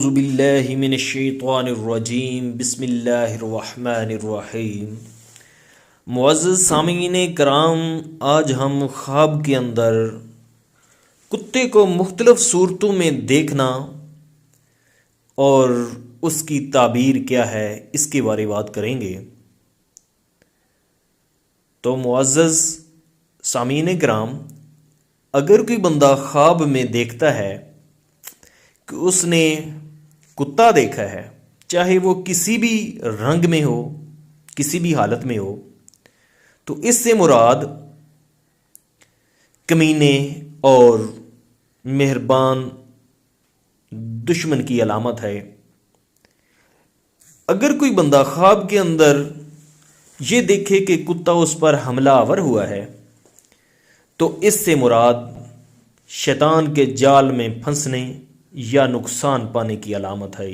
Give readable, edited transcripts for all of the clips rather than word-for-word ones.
اعوذ باللہ من الشیطان الرجیم بسم اللہ الرحمن الرحیم۔ معزز سامعین کرام، آج ہم خواب کے اندر کتے کو مختلف صورتوں میں دیکھنا اور اس کی تعبیر کیا ہے اس کے بارے بات کریں گے۔ تو معزز سامعین کرام، اگر کوئی بندہ خواب میں دیکھتا ہے کہ اس نے کتا دیکھا ہے، چاہے وہ کسی بھی رنگ میں ہو، کسی بھی حالت میں ہو، تو اس سے مراد کمینے اور مہربان دشمن کی علامت ہے۔ اگر کوئی بندہ خواب کے اندر یہ دیکھے کہ کتا اس پر حملہ آور ہوا ہے، تو اس سے مراد شیطان کے جال میں پھنسنے یا نقصان پانے کی علامت ہے۔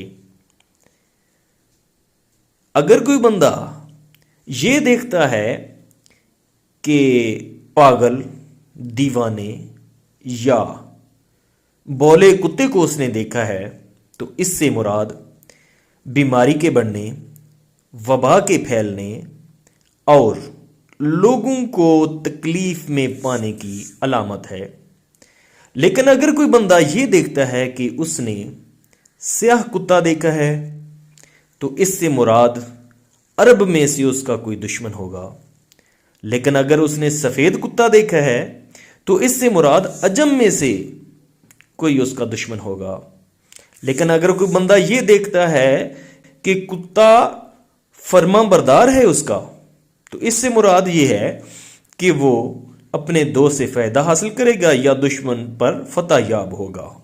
اگر کوئی بندہ یہ دیکھتا ہے کہ پاگل، دیوانے یا بولے کتے کو اس نے دیکھا ہے، تو اس سے مراد بیماری کے بڑھنے، وبا کے پھیلنے اور لوگوں کو تکلیف میں پانے کی علامت ہے۔ لیکن اگر کوئی بندہ یہ دیکھتا ہے کہ اس نے سیاہ کتا دیکھا ہے، تو اس سے مراد عرب میں سے اس کا کوئی دشمن ہوگا۔ لیکن اگر اس نے سفید کتا دیکھا ہے، تو اس سے مراد عجم میں سے کوئی اس کا دشمن ہوگا۔ لیکن اگر کوئی بندہ یہ دیکھتا ہے کہ کتا فرما بردار ہے اس کا، تو اس سے مراد یہ ہے کہ وہ اپنے دوست سے فائدہ حاصل کرے گا یا دشمن پر فتح یاب ہوگا۔